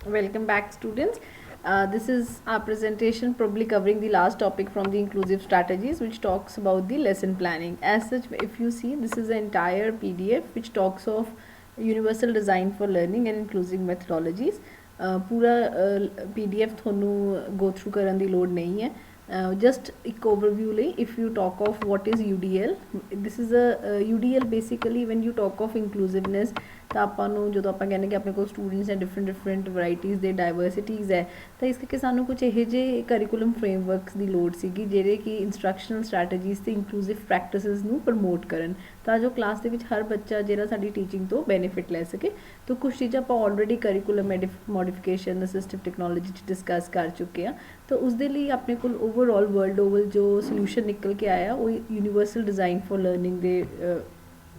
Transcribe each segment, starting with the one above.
Welcome back, students. This is our presentation, probably covering the last topic from the inclusive strategies, which talks about the lesson planning. As such, if you see, this is the entire PDF which talks of universal design for learning and inclusive methodologies. पूरा PDF ਤੁਹਾਨੂੰ go through ਕਰਨ ਦੀ ਲੋੜ ਨਹੀਂ ਹੈ. Just ਇੱਕ overview ਲਈ, if you talk of what is UDL, this is a UDL basically when you talk of inclusiveness, ਤਾਂ ਆਪਾਂ ਨੂੰ ਜਦੋਂ ਆਪਾਂ ਕਹਿੰਦੇ ਕਿ ਆਪਣੇ ਕੋਲ ਸਟੂਡੈਂਟਸ ਹੈ ਡਿਫਰੈਂਟ ਵੈਰਾਈਟੀਜ਼ ਦੇ ਡਾਇਵਰਸਿਟੀਜ਼ ਹੈ, ਤਾਂ ਇਸ ਕਰਕੇ ਸਾਨੂੰ ਕੁਝ ਇਹੋ ਜਿਹੇ ਕਰਿਕੂਲਮ ਫਰੇਮਵਰਕਸ ਦੀ ਲੋੜ ਸੀਗੀ ਜਿਹੜੇ ਕਿ ਇੰਸਟਰਕਸ਼ਨਲ ਸਟ੍ਰੈਟਜੀਜ਼ ਤੇ ਇੰਕਲੂਸਿਵ ਪ੍ਰੈਕਟਿਸਿਸ ਨੂੰ ਪ੍ਰਮੋਟ ਕਰਨ, ਤਾਂ ਜੋ ਕਲਾਸ ਦੇ ਵਿੱਚ ਹਰ ਬੱਚਾ ਜਿਹੜਾ ਸਾਡੀ ਟੀਚਿੰਗ ਤੋਂ ਬੈਨੀਫਿਟ ਲੈ ਸਕੇ। ਤਾਂ ਕੁਛ ਚੀਜ਼ਾਂ ਆਪਾਂ already curriculum modification assistive technology 'ਚ ਡਿਸਕਸ ਕਰ ਚੁੱਕੇ ਹਾਂ। ਤਾਂ ਉਸਦੇ ਲਈ ਆਪਣੇ ਕੋਲ ਓਵਰਆਲ ਵਰਲਡ ਓਵਰ ਜੋ ਸੋਲਿਊਸ਼ਨ ਨਿਕਲ ਕੇ ਆਇਆ ਉਹ ਯੂਨੀਵਰਸਲ ਡਿਜ਼ਾਈਨ ਫॉर ਲਰਨਿੰਗ ਦੇ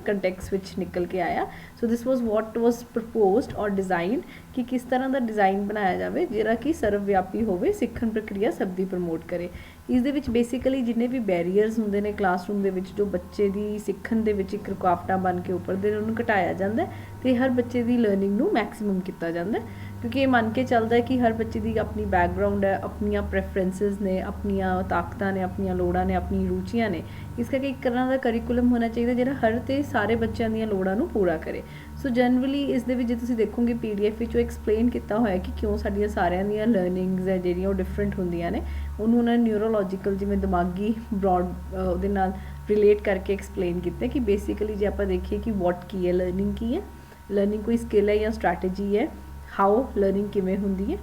ਕੰਟੈਕਸ ਵਿੱਚ ਨਿਕਲ ਕੇ ਆਇਆ। ਸੋ ਦਿਸ ਵਾਜ਼ ਵਾਟ ਵਾਜ਼ ਪ੍ਰਪੋਜ਼ਡ ਔਰ ਡਿਜ਼ਾਈਨਡ ਕਿ ਕਿਸ ਤਰ੍ਹਾਂ ਦਾ ਡਿਜ਼ਾਈਨ ਬਣਾਇਆ ਜਾਵੇ ਜਿਹੜਾ ਕਿ ਸਰਵ ਵਿਆਪੀ ਹੋਵੇ, ਸਿੱਖਣ ਪ੍ਰਕਿਰਿਆ ਸਭ ਦੀ ਪ੍ਰਮੋਟ ਕਰੇ। ਇਸ ਦੇ ਵਿੱਚ ਬੇਸਿਕਲੀ ਜਿੰਨੇ ਵੀ ਬੈਰੀਅਰਸ ਹੁੰਦੇ ਨੇ ਕਲਾਸਰੂਮ ਦੇ ਵਿੱਚ ਜੋ ਬੱਚੇ ਦੀ ਸਿੱਖਣ ਦੇ ਵਿੱਚ ਇੱਕ ਰੁਕਾਵਟਾਂ ਬਣ ਕੇ ਉੱਪਰਦੇ ਨੇ, ਉਹਨੂੰ ਘਟਾਇਆ ਜਾਂਦਾ ਅਤੇ ਹਰ ਬੱਚੇ ਦੀ ਲਰਨਿੰਗ ਨੂੰ ਮੈਕਸੀਮਮ ਕੀਤਾ ਜਾਂਦਾ, ਕਿਉਂਕਿ ਇਹ ਮੰਨ ਕੇ ਚੱਲਦਾ ਕਿ ਹਰ ਬੱਚੇ ਦੀ ਆਪਣੀ ਬੈਕਗਰਾਊਂਡ ਹੈ, ਆਪਣੀਆਂ ਪ੍ਰੈਫਰੈਂਸਿਸ ਨੇ, ਆਪਣੀਆਂ ਤਾਕਤਾਂ ਨੇ, ਆਪਣੀਆਂ ਲੋੜਾਂ ਨੇ, ਆਪਣੀ ਰੁਚੀਆਂ ਨੇ। ਇਸ ਕਰਕੇ ਇੱਕ ਤਰ੍ਹਾਂ ਦਾ ਕਰਿਕੂਲਮ ਹੋਣਾ ਚਾਹੀਦਾ ਜਿਹੜਾ ਹਰ ਅਤੇ ਸਾਰੇ ਬੱਚਿਆਂ ਦੀਆਂ ਲੋੜਾਂ ਨੂੰ ਪੂਰਾ ਕਰੇ। ਸੋ ਜਨਰਲੀ ਇਸ ਦੇ ਵਿੱਚ ਜੇ ਤੁਸੀਂ ਦੇਖੋਗੇ PDF ਵਿੱਚ ਉਹ ਐਕਸਪਲੇਨ ਕੀਤਾ ਹੋਇਆ ਕਿ ਕਿਉਂ ਸਾਡੀਆਂ ਸਾਰਿਆਂ ਦੀਆਂ ਲਰਨਿੰਗਸ ਹੈ ਜਿਹੜੀਆਂ ਉਹ ਡਿਫਰੈਂਟ ਹੁੰਦੀਆਂ ਨੇ। ਉਹਨੂੰ ਉਹਨਾਂ ਨੇ ਨਿਊਰੋਲੋਜੀਕਲ ਜਿਵੇਂ ਦਿਮਾਗੀ ਬਰੋਡ ਉਹਦੇ ਨਾਲ ਰਿਲੇਟ ਕਰਕੇ ਐਕਸਪਲੇਨ ਕੀਤਾ ਕਿ ਬੇਸਿਕਲੀ ਜੇ ਆਪਾਂ ਦੇਖੀਏ ਕਿ ਵਾਟ ਕੀ ਹੈ, ਲਰਨਿੰਗ ਕੀ ਹੈ, ਲਰਨਿੰਗ ਕੋਈ ਸਕਿੱਲ ਹੈ ਜਾਂ ਸਟ੍ਰੈਟਜੀ ਹੈ, ਹਾਊ ਲਰਨਿੰਗ ਕਿਵੇਂ ਹੁੰਦੀ ਹੈ,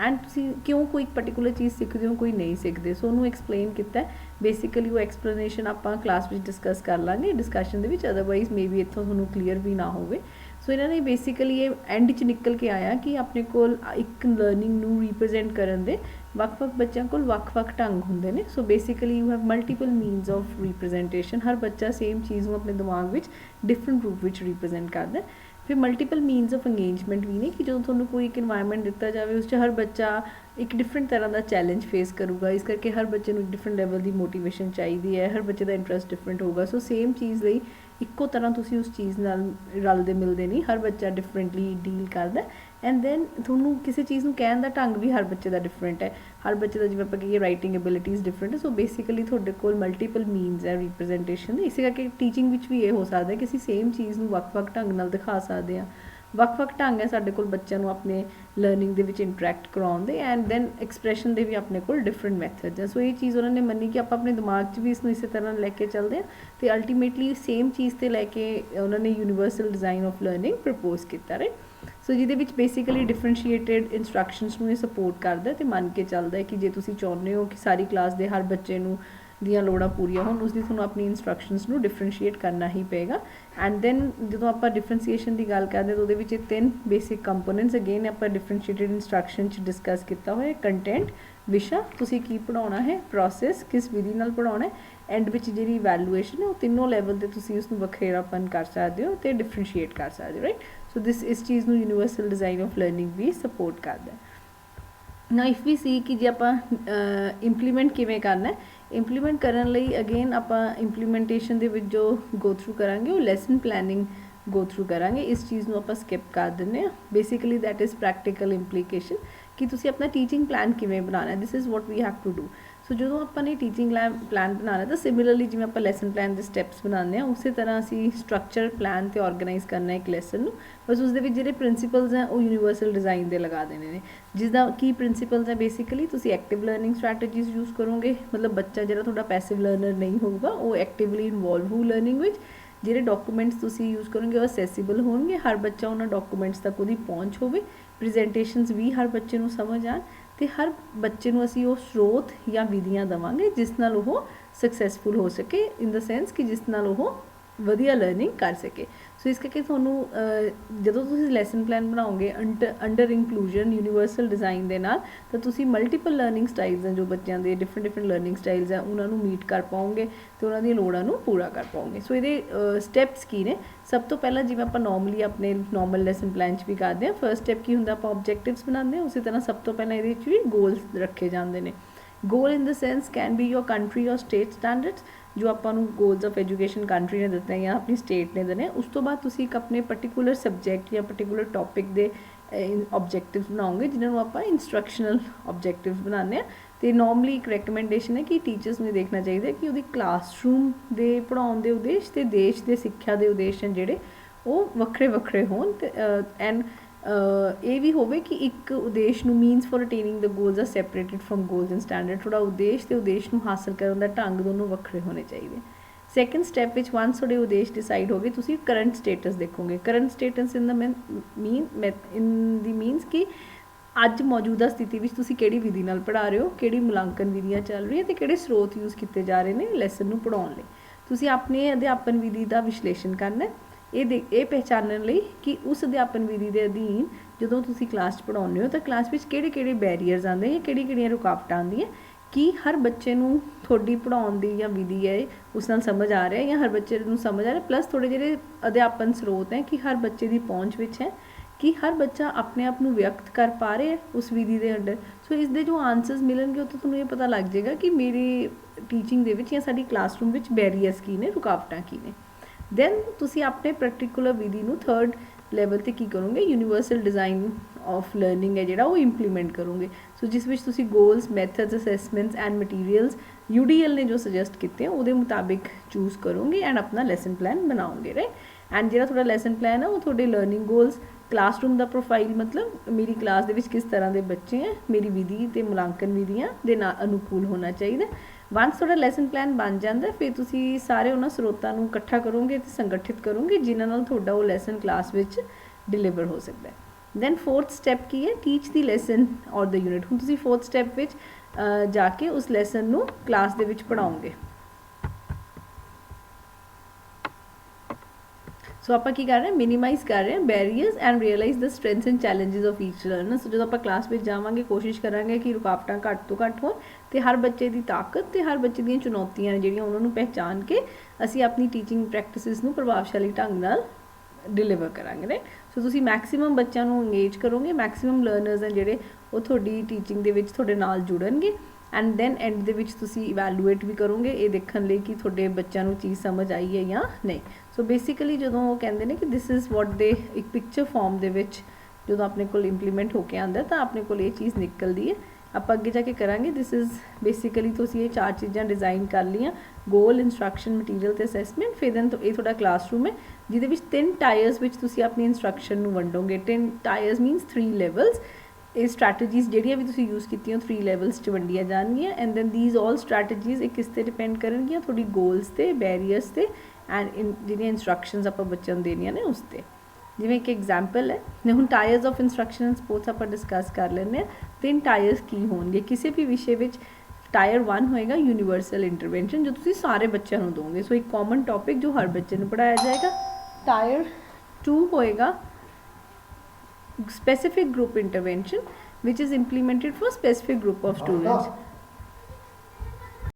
ਐਂਡ ਤੁਸੀਂ ਕਿਉਂ ਕੋਈ ਪਰਟੀਕੂਲਰ ਚੀਜ਼ ਸਿੱਖਦੇ ਹੋ, ਕੋਈ ਨਹੀਂ ਸਿੱਖਦੇ। ਸੋ ਉਹਨੂੰ ਐਕਸਪਲੇਨ ਕੀਤਾ। ਬੇਸਿਕਲੀ ਉਹ ਐਕਸਪਲੇਨੇਸ਼ਨ ਆਪਾਂ ਕਲਾਸ ਵਿੱਚ ਡਿਸਕਸ ਕਰ ਲਾਂਗੇ ਡਿਸਕਸ਼ਨ ਦੇ ਵਿੱਚ, ਅਦਰਵਾਈਜ਼ ਮੇ ਬੀ ਇੱਥੋਂ ਤੁਹਾਨੂੰ ਕਲੀਅਰ ਵੀ ਨਾ ਹੋਵੇ। ਸੋ ਇਹਨਾਂ ਨੇ ਬੇਸਿਕਲੀ ਇਹ ਐਂਡ 'ਚ ਨਿਕਲ ਕੇ ਆਇਆ ਕਿ ਆਪਣੇ ਕੋਲ ਇੱਕ ਲਰਨਿੰਗ ਨੂੰ ਰਿਪਰੈਜ਼ੈਂਟ ਕਰਨ ਦੇ ਵੱਖ-ਵੱਖ ਬੱਚਿਆਂ ਕੋਲ ਵੱਖ-ਵੱਖ ਢੰਗ ਹੁੰਦੇ ਨੇ। So basically you have multiple means of representation. ਹਰ ਬੱਚਾ ਸੇਮ ਚੀਜ਼ ਨੂੰ ਆਪਣੇ ਦਿਮਾਗ ਵਿੱਚ ਡਿਫਰੈਂਟ ਰੂਪ ਵਿੱਚ ਰਿਪਰੈਜ਼ੈਂਟ ਕਰਦਾ। ਫਿਰ ਮਲਟੀਪਲ ਮੀਨਸ ਆਫ ਇੰਗੇਜਮੈਂਟ ਵੀ ਨੇ ਕਿ ਜਦੋਂ ਤੁਹਾਨੂੰ ਕੋਈ ਇੱਕ ਇਨਵਾਇਰਮੈਂਟ ਦਿੱਤਾ ਜਾਵੇ ਉਸ 'ਚ ਹਰ ਬੱਚਾ ਇੱਕ ਡਿਫਰੈਂਟ ਤਰ੍ਹਾਂ ਦਾ ਚੈਲੰਜ ਫੇਸ ਕਰੂਗਾ। ਇਸ ਕਰਕੇ ਹਰ ਬੱਚੇ ਨੂੰ ਡਿਫਰੈਂਟ ਲੈਵਲ ਦੀ ਮੋਟੀਵੇਸ਼ਨ ਚਾਹੀਦੀ ਹੈ, ਹਰ ਬੱਚੇ ਦਾ ਇੰਟਰਸਟ ਡਿਫਰੈਂਟ ਹੋਊਗਾ। ਸੋ ਸੇਮ ਚੀਜ਼ ਲਈ ਇੱਕੋ ਤਰ੍ਹਾਂ ਤੁਸੀਂ ਉਸ ਚੀਜ਼ ਨਾਲ ਰਲਦੇ ਮਿਲਦੇ ਨਹੀਂ, ਹਰ ਬੱਚਾ ਡਿਫਰੈਂਟਲੀ ਡੀਲ ਕਰਦਾ। ਐਂਡ ਦੈਨ ਤੁਹਾਨੂੰ ਕਿਸੇ ਚੀਜ਼ ਨੂੰ ਕਹਿਣ ਦਾ ਢੰਗ ਵੀ ਹਰ ਬੱਚੇ ਦਾ ਡਿਫਰੈਂਟ ਹੈ। ਹਰ ਬੱਚੇ ਦਾ ਜਿਵੇਂ ਆਪਾਂ ਕਹੀਏ ਰਾਈਟਿੰਗ ਐਬਿਲਿਟੀਜ਼ ਡਿਫਰੈਂਟ ਹੈ। ਸੋ ਬੇਸਿਕਲੀ ਤੁਹਾਡੇ ਕੋਲ ਮਲਟੀਪਲ ਮੀਨਸ ਹੈ ਰਿਪਰੈਜ਼ੈਂਟੇਸ਼ਨ ਦੇ। ਇਸੇ ਕਰਕੇ ਟੀਚਿੰਗ ਵਿੱਚ ਵੀ ਇਹ ਹੋ ਸਕਦਾ ਕਿ ਅਸੀਂ ਸੇਮ ਚੀਜ਼ ਨੂੰ ਵੱਖ-ਵੱਖ ਢੰਗ ਨਾਲ ਦਿਖਾ ਸਕਦੇ ਹਾਂ। ਵੱਖ-ਵੱਖ ਢੰਗ ਹੈ ਸਾਡੇ ਕੋਲ ਬੱਚਿਆਂ ਨੂੰ ਆਪਣੇ ਲਰਨਿੰਗ ਦੇ ਵਿੱਚ ਇੰਟਰੈਕਟ ਕਰਾਉਣ ਦੇ, ਐਂਡ ਦੈਨ ਐਕਸਪ੍ਰੈਸ਼ਨ ਦੇ ਵੀ ਆਪਣੇ ਕੋਲ ਡਿਫਰੈਂਟ ਮੈਥਡਸ ਹੈ। ਸੋ ਇਹ ਚੀਜ਼ ਉਹਨਾਂ ਨੇ ਮੰਨੀ ਕਿ ਆਪਾਂ ਆਪਣੇ ਦਿਮਾਗ 'ਚ ਵੀ ਇਸ ਨੂੰ ਇਸੇ ਤਰ੍ਹਾਂ ਲੈ ਕੇ ਚੱਲਦੇ ਹਾਂ ਅਤੇ ਅਲਟੀਮੇਟਲੀ ਸੇਮ ਚੀਜ਼ 'ਤੇ ਲੈ ਕੇ ਉਹਨਾਂ ਨੇ universal design of learning propose ਕੀਤਾ, ਰਾਈਟ। ਸੋ ਜਿਹਦੇ ਵਿੱਚ ਬੇਸਿਕਲੀ ਡਿਫਰੈਂਸ਼ੀਏਟਿਡ ਇੰਸਟਰਕਸ਼ਨਸ ਨੂੰ ਇਹ ਸਪੋਰਟ ਕਰਦਾ ਅਤੇ ਮੰਨ ਕੇ ਚੱਲਦਾ ਕਿ ਜੇ ਤੁਸੀਂ ਚਾਹੁੰਦੇ ਹੋ ਕਿ ਸਾਰੀ ਕਲਾਸ ਦੇ ਹਰ ਬੱਚੇ ਨੂੰ ਦੀਆਂ ਲੋੜਾਂ ਪੂਰੀਆਂ ਹੋਣ, ਉਸ ਦੀ ਤੁਹਾਨੂੰ ਆਪਣੀ ਇੰਸਟਰਕਸ਼ਨਸ ਨੂੰ ਡਿਫਰੈਂਸ਼ੀਏਟ ਕਰਨਾ ਹੀ ਪਏਗਾ। ਐਂਡ ਦੈਨ ਜਦੋਂ ਆਪਾਂ ਡਿਫਰੈਂਸੀਏਸ਼ਨ ਦੀ ਗੱਲ ਕਰਦੇ ਤਾਂ ਉਹਦੇ ਵਿੱਚ 3 ਬੇਸਿਕ ਕੰਪੋਨੈਂਟਸ ਅਗੇਨ ਆਪਾਂ ਡਿਫਰੈਂਸ਼ੀਏਟਿਡ ਇੰਸਟਰਕਸ਼ਨ 'ਚ ਡਿਸਕਸ ਕੀਤਾ ਹੋਇਆ। ਕੰਟੈਂਟ, ਵਿਸ਼ਾ, ਤੁਸੀਂ ਕੀ ਪੜ੍ਹਾਉਣਾ ਹੈ, ਪ੍ਰੋਸੈਸ, ਕਿਸ ਵਿਧੀ ਨਾਲ ਪੜ੍ਹਾਉਣਾ ਹੈ, ਐਂਡ ਵਿੱਚ ਜਿਹੜੀ ਇਵੈਲੂਏਸ਼ਨ ਹੈ ਉਹ ਤਿੰਨੋਂ ਲੈਵਲ 'ਤੇ ਤੁਸੀਂ ਉਸਨੂੰ ਵੱਖਰੇਪਨ ਕਰ ਸਕਦੇ ਹੋ ਅਤੇ ਡਿਫਰੈਂਸ਼ੀਏਟ ਕਰ ਸਕਦੇ ਹੋ, ਰਾਈਟ। ਸੋ ਇਸ ਚੀਜ਼ ਨੂੰ ਯੂਨੀਵਰਸਲ ਡਿਜ਼ਾਈਨ ਆਫ ਲਰਨਿੰਗ ਵੀ ਸਪੋਰਟ ਕਰਦਾ। ਨਾ ਇਫ ਵੀ ਸੀ ਕਿ ਜੇ ਆਪਾਂ ਇੰਪਲੀਮੈਂਟ ਕਿਵੇਂ ਕਰਨਾ, ਇੰਪਲੀਮੈਂਟ ਕਰਨ ਲਈ ਅਗੇਨ ਆਪਾਂ ਇੰਪਲੀਮੈਂਟੇਸ਼ਨ ਦੇ ਵਿੱਚ ਜੋ ਗੋ ਥਰੂ ਕਰਾਂਗੇ ਉਹ ਲੈਸਨ ਪਲੈਨਿੰਗ ਗੋ ਥਰੂ ਕਰਾਂਗੇ। ਇਸ ਚੀਜ਼ ਨੂੰ ਆਪਾਂ ਸਕਿਪ ਕਰ ਦਿੰਦੇ ਹਾਂ। Basically that is practical implication ਕਿ ਤੁਸੀਂ ਆਪਣਾ ਟੀਚਿੰਗ ਪਲਾਨ ਕਿਵੇਂ ਬਣਾਉਣਾ। This is what we have to do. So ਜਦੋਂ ਆਪਾਂ ਨੇ ਟੀਚਿੰਗ ਪਲਾਨ ਬਣਾਉਣਾ ਤਾਂ ਸਿਮਿਲਰਲੀ ਜਿਵੇਂ ਆਪਾਂ ਲੈਸਨ ਪਲਾਨ ਦੇ ਸਟੈਪਸ ਬਣਾਉਂਦੇ ਹਾਂ ਉਸੇ ਤਰ੍ਹਾਂ ਅਸੀਂ ਸਟਰਕਚਰ ਪਲਾਨ ਅਤੇ ਔਰਗਨਾਈਜ਼ ਕਰਨਾ ਇੱਕ ਲੈਸਨ ਨੂੰ। ਬਸ ਉਸਦੇ ਵਿੱਚ ਜਿਹੜੇ ਪ੍ਰਿੰਸੀਪਲਸ ਹੈ ਉਹ ਯੂਨੀਵਰਸਲ ਡਿਜ਼ਾਈਨ ਦੇ ਲਗਾ ਦੇਣੇ ਨੇ। ਜਿਸਦਾ ਕੀ ਪ੍ਰਿੰਸੀਪਲਸ ਹੈ, ਬੇਸਿਕਲੀ ਤੁਸੀਂ ਐਕਟਿਵ ਲਰਨਿੰਗ ਸਟ੍ਰੈਟਜੀਜ਼ ਯੂਜ਼ ਕਰੋਗੇ, ਮਤਲਬ ਬੱਚਾ ਜਿਹੜਾ ਤੁਹਾਡਾ ਪੈਸਿਵ ਲਰਨਰ ਨਹੀਂ ਹੋਊਗਾ ਉਹ ਐਕਟਿਵਲੀ ਇਨਵੋਲਵ ਹੋਊ ਲਰਨਿੰਗ ਵਿੱਚ। ਜਿਹੜੇ ਡਾਕੂਮੈਂਟਸ ਤੁਸੀਂ ਯੂਜ਼ ਕਰੋਗੇ ਉਹ ਅਸੈਸੀਬਲ ਹੋਣਗੇ, ਹਰ ਬੱਚਾ ਉਹਨਾਂ ਡਾਕੂਮੈਂਟਸ ਤੱਕ ਉਹਦੀ ਪਹੁੰਚ ਹੋਵੇ, ਪ੍ਰੈਜੈਂਟੇਸ਼ਨਸ ਵੀ ਹਰ ਬੱਚੇ ਨੂੰ ਸਮਝ ਆਉਣ ਅਤੇ ਹਰ ਬੱਚੇ ਨੂੰ ਅਸੀਂ ਉਹ ਸਰੋਤ ਜਾਂ ਵਿਧੀਆਂ ਦੇਵਾਂਗੇ ਜਿਸ ਨਾਲ ਉਹ ਸਕਸੈਸਫੁਲ ਹੋ ਸਕੇ, ਇਨ ਦਾ ਸੈਂਸ ਕਿ ਜਿਸ ਨਾਲ ਉਹ ਵਧੀਆ ਲਰਨਿੰਗ ਕਰ ਸਕੇ। ਸੋ ਇਸ ਕਰਕੇ ਤੁਹਾਨੂੰ ਜਦੋਂ ਤੁਸੀਂ ਲੈਸਨ ਪਲਾਨ ਬਣਾਓਗੇ ਅੰਡਰ ਇਨਕਲੂਜਨ ਯੂਨੀਵਰਸਲ ਡਿਜ਼ਾਈਨ ਦੇ ਨਾਲ, ਤਾਂ ਤੁਸੀਂ ਮਲਟੀਪਲ ਲਰਨਿੰਗ ਸਟਾਈਲਸ ਹੈ ਜੋ ਬੱਚਿਆਂ ਦੇ ਡਿਫਰੈਂਟ ਲਰਨਿੰਗ ਸਟਾਈਲਸ ਹੈ ਉਹਨਾਂ ਨੂੰ ਮੀਟ ਕਰ ਪਾਓਗੇ ਅਤੇ ਉਹਨਾਂ ਦੀਆਂ ਲੋੜਾਂ ਨੂੰ ਪੂਰਾ ਕਰ ਪਾਓਗੇ। ਸੋ ਇਹਦੇ ਸਟੈਪਸ ਕੀ ਨੇ? ਸਭ ਤੋਂ ਪਹਿਲਾਂ ਜਿਵੇਂ ਆਪਾਂ ਨੋਰਮਲੀ ਆਪਣੇ ਨੋਰਮਲ ਲੈਸਨ ਪਲਾਨ 'ਚ ਵੀ ਕਰਦੇ ਹਾਂ, ਫਸਟ ਸਟੈਪ ਕੀ ਹੁੰਦਾ, ਆਪਾਂ ਆਬਜੈਕਟਿਵਸ ਬਣਾਉਂਦੇ ਹਾਂ। ਉਸੇ ਤਰ੍ਹਾਂ ਸਭ ਤੋਂ ਪਹਿਲਾਂ ਇਹਦੇ ਵਿੱਚ ਵੀ ਗੋਲਸ ਰੱਖੇ ਜਾਂਦੇ ਨੇ। Goal in the sense can be your country or state standards, ਜੋ ਆਪਾਂ ਨੂੰ ਗੋਲਸ ਆਫ ਐਜੂਕੇਸ਼ਨ ਕੰਟਰੀ ਨੇ ਦਿੱਤੇ ਜਾਂ ਆਪਣੀ ਸਟੇਟ ਨੇ ਦੇਣੇ। ਉਸ ਤੋਂ ਬਾਅਦ ਤੁਸੀਂ ਇੱਕ ਆਪਣੇ ਪਰਟੀਕੂਲਰ ਸਬਜੈਕਟ ਜਾਂ ਪਰਟੀਕੂਲਰ ਟੌਪਿਕ ਦੇ ऑब्जेक्टिव्स बनाओगे जिन्होंने आप इंस्ट्रक्शनल ऑब्जेक्टिव्स बनाने। तो नॉर्मली एक रैकमेंडेशन है कि टीचर्स ने देखना चाहिए कि वो क्लासरूम के पढ़ाने के उद्देश तो देश के सिक्ख्या के उद्देश हैं जोड़े वो वक्रे वक्रे होन। एंड ये भी होवे कि एक उद्देश नू means for attaining the goals are separated from goals and standard. थोड़ा उद्देश तो उद्देश नू हासिल करने का ढंग दोनों वक्रे होने चाहिए। सैकेंड स्टैप विच वंस थोड़े उद्देश डिसाइड हो गए तुसी करंट स्टेटस देखोगे। करंट स्टेटस इन द मीनस कि अज मौजूदा स्थिति में तुसी केड़ी विधि नाल पढ़ा रहे हो, केड़ी मुलांकन विधियाँ चल रही है तो केड़े स्रोत यूज़ किए जा रहे हैं लैसन नू पढ़ाउण लई। तुसी अपने अध्यापन विधि का विश्लेषण करना ये पहचानने लई कि उस अध्यापन विधि के अधीन जो तुसी क्लास पढ़ाउने हो तो क्लास में किहड़े बैरीयर्स आते हैं, किहड़ियां रुकावटां आंदियां, कि हर बच्चे नूं थोड़ी पढ़ाउण दी या विधि है उस नाल समझ आ रहा है या हर बच्चे नूं समझ आ रहा है। प्लस थोड़े जिहड़े अध्यापन स्रोत हैं कि हर बच्चे की पहुँच विच है कि हर बच्चा अपने आप को व्यक्त कर पा रहा है उस विधि के अंडर। सो इसके जो आंसर्स मिलणगे तो तुहानूं ये पता लग जाएगा कि मेरी टीचिंग दे विच या साडी क्लासरूम विच बैरीयर्स की ने, रुकावटां की ने। दैन तुसी अपने पर्टिकुलर विधि नूं थर्ड लैवल ते की करोगे, यूनीवर्सल डिज़ाइन ऑफ लर्निंग है जिहड़ा वो इंप्लीमेंट करोगे। सो जिस विच तुसी goals, methods, assessments and materials UDL ने जो सजैसट किए हैं वो मुताबिक चूज़ करोगे एंड अपना लैसन प्लान बनाओगे, राइट। एंड जो थोड़ा लैसन प्लान है वो थोड़े लर्निंग गोल्स, क्लासरूम का प्रोफाइल मतलब मेरी क्लास दे विच किस तरह के बच्चे हैं, मेरी विधि तो मुलांकन विधियाँ के अनुकूल होना चाहिए। वंस थोड़ा लैसन प्लान बन जाता फिर तुसी सारे उन्होंने स्रोतों को इकट्ठा करोगे तो संगठित करोगे जिन्हां नाल तुहाडा वो लैसन क्लास विच डिलीवर हो सकता है। दैन फोर्थ स्टैप की है, टीच द लैसन और द यूनिट। हुण तुसी फोर्थ स्टैप विच जाके उस लैसन नूं क्लास दे विच पढ़ाओगे। सो आप की कर रहे हैं, मिनीमाइज़ कर रहे हैं barriers and realise the strengths and challenges of each learner. So जो आप क्लास में जावांगे कोशिश करांगे कि रुकावटां घट तो घट हो तो हर बच्चे की ताकत तो हर बच्चे दी चुनौतियां ने जिहड़ियां उन्होंने पहचान के असी अपनी टीचिंग प्रैक्टिसिस नूं प्रभावशाली ढंग नाल डिलीवर करांगे, राइट। सो तुसी मैक्सीमम बच्चों को इंगेज करोगे, मैक्सीमम लर्नर्स हैं जिहड़े वो तुहाडी टीचिंग दे विच तुहाडे नाल जुड़नगे। एंड दैन एंड दे विच तुसी इवैलूएट भी करोगे ये देखने लई कि तुहाडे बच्चों को चीज़ समझ आई है या नहीं। सो बेसिकली जो वो कहते हैं कि दिस इज़ वॉट दे एक पिक्चर फॉर्म दे विच जो अपने को इंप्लीमेंट होकर आंदा तो अपने को ये चीज़ निकलती है। आप अगे जाके करांगे। दिस इज़ बेसिकली तुसी ये 4 चीज़ां डिज़ाइन कर लियां, गोल, इंस्ट्रक्शन, मटीरियल तो असैसमेंट। फिर दैन तो ये थोड़ा क्लासरूम है जिहदे विच 3 टायर्स विच तुसी अपनी इंस्ट्रक्शन नूं वंडोगे। 10 टायर्स मीनस 3 लैवल्स। ये स्ट्रैटेजीज जिहड़ियां भी तुसी यूज़ कीतियां 3 लैवल्स च वंडियां जाणगियां। And then these all strategies एक किस ते डिपेंड करनगियां, थोड़ी गोल्स ते, बैरीयर्स ते एंड जिहड़ियां इंस्ट्रक्शनस आपां बच्चों नूं देनियां ने उस ते। जिवें एक एग्जाम्पल है हुण tyres of instruction and sports आप डिस्कस कर लेंगे। 3 टायर्स की होंगे किसी भी विषय विच। टायर 1 होएगा यूनीवर्सल इंटरवेंशन जो तुसी सारे बच्चों को दोगे, सो एक कॉमन टॉपिक जो हर बच्चे को पढ़ाया जाएगा। टायर 2 होएगा specific group intervention which is implemented for specific group of students.